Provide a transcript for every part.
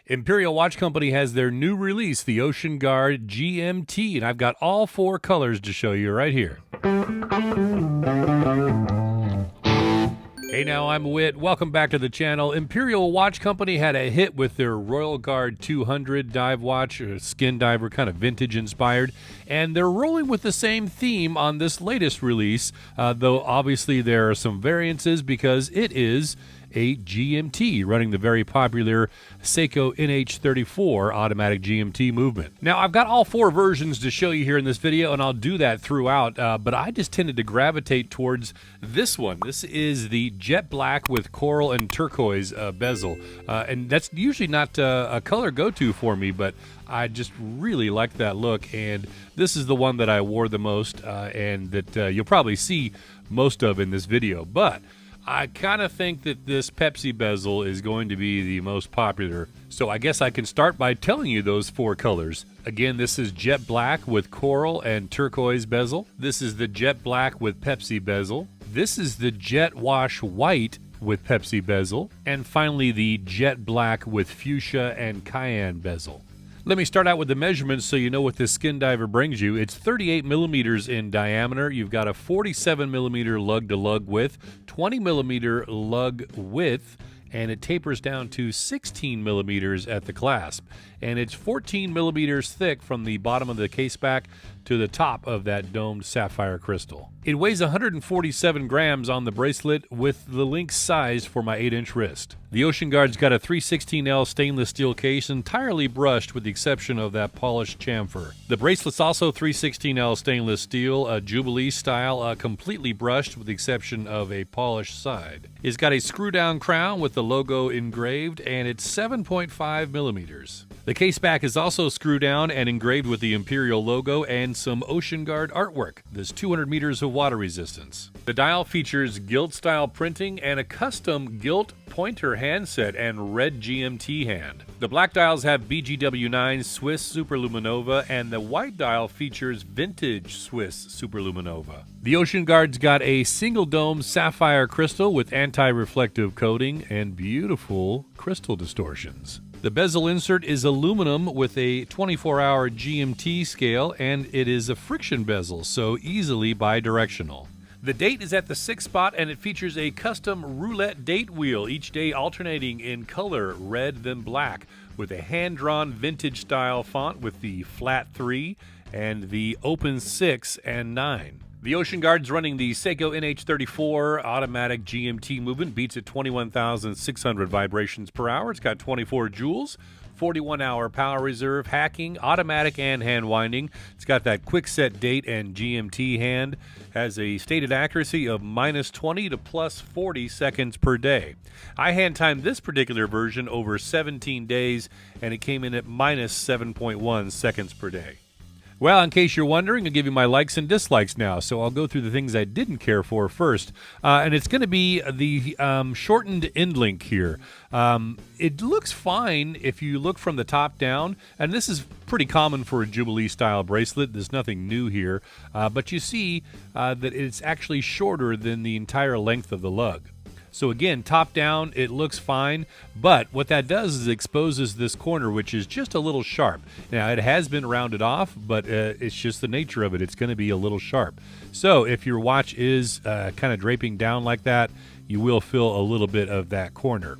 Imperial Watch Company has their new release, the Oceanguard GMT, and I've got all four colors to show you right here. Hey now, I'm Whit. Welcome back to the channel. Imperial Watch Company had a hit with their Royal Guard 200 dive watch, or skin diver, kind of vintage inspired, and they're rolling with the same theme on this latest release, though obviously there are some variances because it is a GMT running the very popular Seiko NH34 automatic GMT movement. Now, I've got all four versions to show you here in this video, and I'll do that throughout, but I just tended to gravitate towards this one. This is the jet black with coral and turquoise bezel, and that's usually not a color go-to for me, but I just really like that look, and this is the one that I wore the most, and that you'll probably see most of in this video. But I kind of think that this Pepsi bezel is going to be the most popular, so I guess I can start by telling you those four colors. Again, this is jet black with coral and turquoise bezel. This is the jet black with Pepsi bezel. This is the jet wash white with Pepsi bezel. And finally, the jet black with fuchsia and cayenne bezel. Let me start out with the measurements so you know what this skin diver brings you. It's 38 millimeters in diameter. You've got a 47 millimeter lug-to-lug width, 20 millimeter lug width, and it tapers down to 16 millimeters at the clasp. And it's 14 millimeters thick from the bottom of the case back to the top of that domed sapphire crystal. It weighs 147 grams on the bracelet with the link size for my 8-inch wrist. The Oceanguard's got a 316L stainless steel case entirely brushed with the exception of that polished chamfer. The bracelet's also 316L stainless steel, a Jubilee style, completely brushed with the exception of a polished side. It's got a screw-down crown with the logo engraved, and it's 7.5 millimeters. The case back is also screw down and engraved with the Imperial logo and some Oceanguard artwork. There's 200 meters of water resistance. The dial features gilt-style printing and a custom gilt pointer handset and red GMT hand. The black dials have BGW9 Swiss Superluminova, and the white dial features vintage Swiss Superluminova. The Oceanguard's got a single dome sapphire crystal with anti-reflective coating and beautiful crystal distortions. The bezel insert is aluminum with a 24-hour GMT scale, and it is a friction bezel, so easily bidirectional. The date is at the 6th spot, and it features a custom roulette date wheel, each day alternating in color, red then black, with a hand-drawn vintage-style font with the flat 3 and the open 6 and 9. The Oceanguard's running the Seiko NH34 automatic GMT movement, beats at 21,600 vibrations per hour. It's got 24 joules, 41-hour power reserve, hacking, automatic and hand winding. It's got that quick set date and GMT hand. Has a stated accuracy of -20 to +40 seconds per day. I hand timed this particular version over 17 days, and it came in at -7.1 seconds per day. Well, in case you're wondering, I'll give you my likes and dislikes now. So I'll go through the things I didn't care for first. And it's going to be the shortened end link here. It looks fine if you look from the top down. And this is pretty common for a Jubilee-style bracelet. There's nothing new here. But you see that it's actually shorter than the entire length of the lug. So again, top down, it looks fine, but what that does is exposes this corner, which is just a little sharp. Now, it has been rounded off, but it's just the nature of it. It's going to be a little sharp. So if your watch is kind of draping down like that, you will feel a little bit of that corner.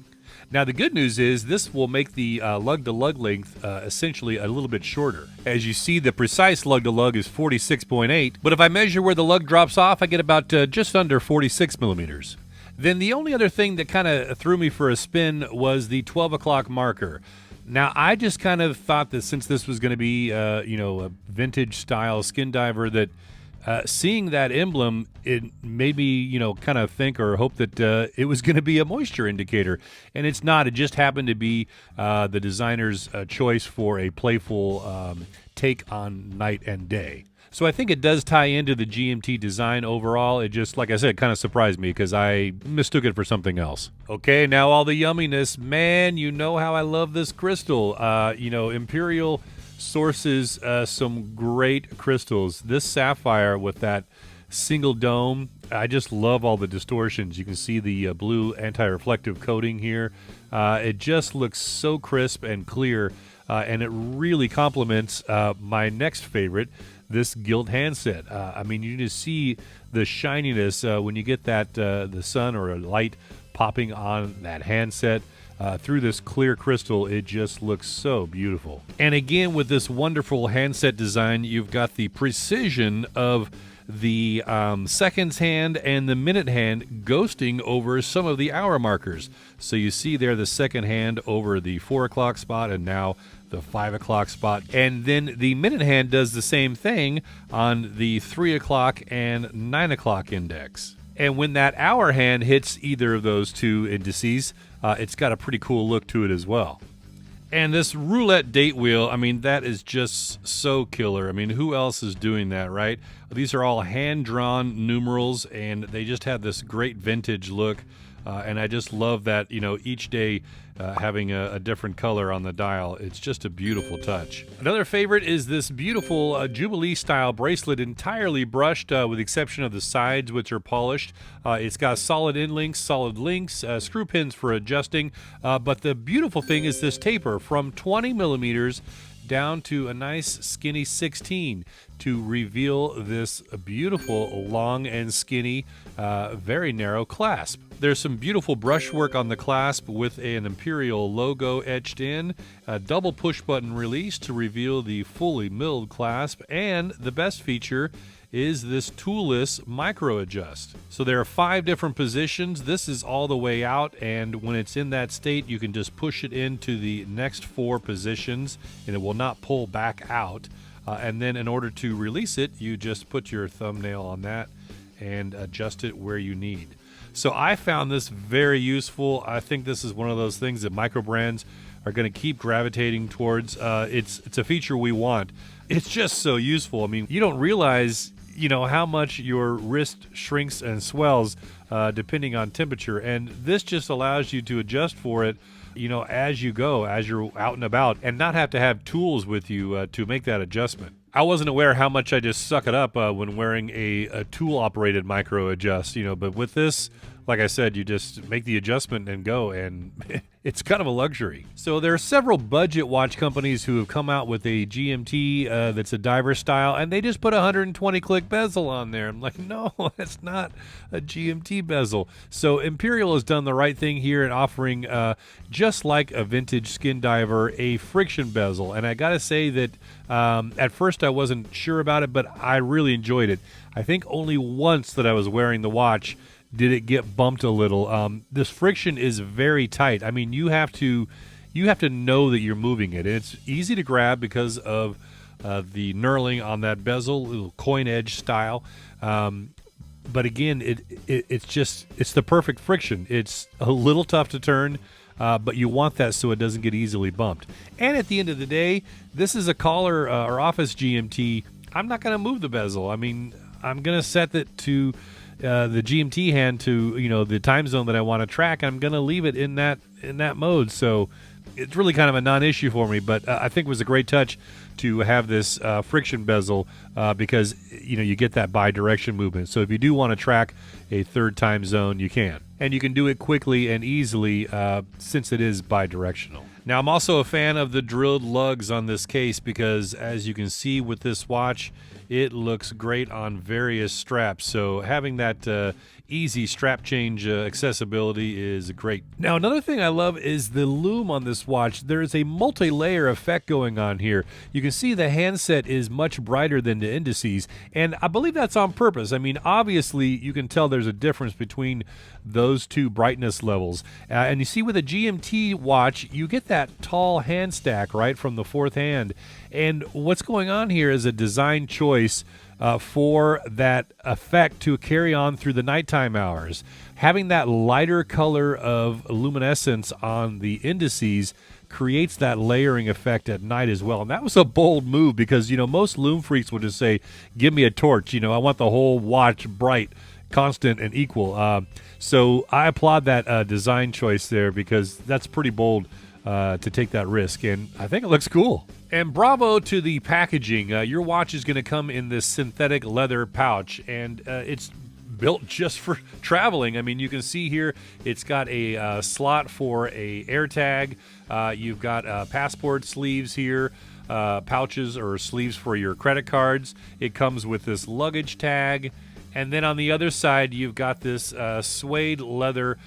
Now, the good news is this will make the lug-to-lug length essentially a little bit shorter. As you see, the precise lug-to-lug is 46.8, but if I measure where the lug drops off, I get about just under 46 millimeters. Then the only other thing that kind of threw me for a spin was the 12 o'clock marker. Now, I just kind of thought that since this was going to be, a vintage-style skin diver, that seeing that emblem, it made me, kind of think or hope that it was going to be a moisture indicator. And it's not. It just happened to be the designer's choice for a playful take on night and day. So I think it does tie into the GMT design overall. It just, like I said, kind of surprised me because I mistook it for something else. Okay, now all the yumminess. Man, you know how I love this crystal. Imperial sources some great crystals. This sapphire with that single dome. I just love all the distortions. You can see the blue anti-reflective coating here. It just looks so crisp and clear, and it really complements my next favorite, this gilt handset. I mean, you just see the shininess when you get that the sun or a light popping on that handset. Through this clear crystal, it just looks so beautiful. And again, with this wonderful handset design, you've got the precision of the seconds hand and the minute hand ghosting over some of the hour markers. So you see there the second hand over the 4 o'clock spot and now the 5 o'clock spot. And then the minute hand does the same thing on the 3 o'clock and 9 o'clock index. And when that hour hand hits either of those two indices, it's got a pretty cool look to it as well. And this roulette date wheel, I mean, that is just so killer. I mean, who else is doing that, right? These are all hand-drawn numerals, and they just have this great vintage look. And I just love that, you know, each day having a different color on the dial. It's just a beautiful touch. Another favorite is this beautiful Jubilee-style bracelet, entirely brushed with the exception of the sides, which are polished. It's got solid end links, solid links, screw pins for adjusting. But the beautiful thing is this taper from 20 millimeters down to a nice skinny 16 to reveal this beautiful long and skinny, very narrow clasp. There's some beautiful brushwork on the clasp with an Imperial logo etched in, a double push button release to reveal the fully milled clasp, and the best feature is this toolless micro adjust. So there are 5 different positions. This is all the way out, and when it's in that state, you can just push it into the next 4 positions and it will not pull back out. And then in order to release it, you just put your thumbnail on that and adjust it where you need. So I found this very useful. I think this is one of those things that micro brands are going to keep gravitating towards. It's a feature we want. It's just so useful. I mean, you don't realize, you know, how much your wrist shrinks and swells depending on temperature, and this just allows you to adjust for it, you know, as you go, as you're out and about, and not have to have tools with you to make that adjustment. I wasn't aware how much I just suck it up when wearing a tool-operated micro adjust, you know, but with this, like I said, you just make the adjustment and go, and it's kind of a luxury. So there are several budget watch companies who have come out with a GMT that's a diver style, and they just put a 120-click bezel on there. I'm like, no, that's not a GMT bezel. So Imperial has done the right thing here in offering, just like a vintage skin diver, a friction bezel. And I got to say that at first I wasn't sure about it, but I really enjoyed it. I think only once that I was wearing the watch did it get bumped a little. This friction is very tight. I mean, you have to know that you're moving it. And it's easy to grab because of the knurling on that bezel, little coin edge style. But again, it's the perfect friction. It's a little tough to turn, but you want that so it doesn't get easily bumped. And at the end of the day, this is a collar or office GMT. I'm not going to move the bezel. I mean, I'm going to set it to the GMT hand to, you know, the time zone that I want to track. I'm going to leave it in that mode. So it's really kind of a non-issue for me, but I think it was a great touch to have this friction bezel because, you know, you get that bi-direction movement. So if you do want to track a third time zone, you can. And you can do it quickly and easily since it is bi-directional. Now, I'm also a fan of the drilled lugs on this case because, as you can see with this watch, it looks great on various straps. So having that easy strap change accessibility is great. Now, another thing I love is the lume on this watch. There is a multi-layer effect going on here. You can see the handset is much brighter than the indices, and I believe that's on purpose. I mean, obviously, you can tell there's a difference between those two brightness levels. And you see with a GMT watch, you get that tall hand stack, right, from the fourth hand. And what's going on here is a design choice for that effect to carry on through the nighttime hours. Having that lighter color of luminescence on the indices creates that layering effect at night as well. And that was a bold move because, you know, most lume freaks would just say, give me a torch. You know, I want the whole watch bright, constant, and equal. So I applaud that design choice there because that's pretty bold to take that risk, and I think it looks cool. And bravo to the packaging. Your watch is going to come in this synthetic leather pouch, and it's built just for traveling. I mean, you can see here it's got a slot for a AirTag. You've got passport sleeves here, pouches or sleeves for your credit cards. It comes with this luggage tag. And then on the other side, you've got this suede leather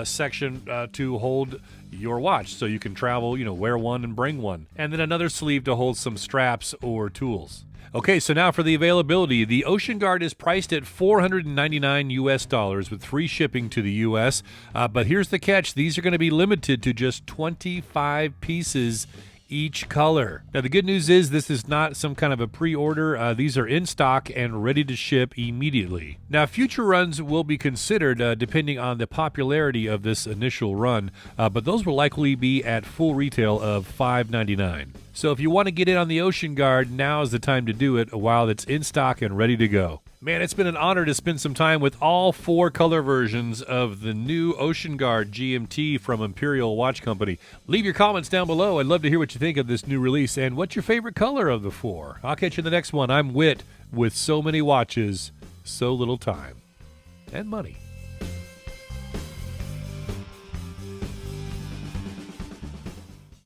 section to hold your watch, so you can travel, wear one and bring one. And then another sleeve to hold some straps or tools. Okay, so now for the availability. The Oceanguard is priced at $499 US with free shipping to the US. But here's the catch. These are going to be limited to just 25 pieces each color. Now, the good news is this is not some kind of a pre-order. These are in stock and ready to ship immediately. Now, future runs will be considered depending on the popularity of this initial run, but those will likely be at full retail of $599. So if you want to get in on the Oceanguard, now is the time to do it while it's in stock and ready to go. Man, it's been an honor to spend some time with all 4 color versions of the new Oceanguard GMT from Imperial Watch Company. Leave your comments down below. I'd love to hear what you think of this new release and what's your favorite color of the 4. I'll catch you in the next one. I'm Whit with so many watches, so little time and money.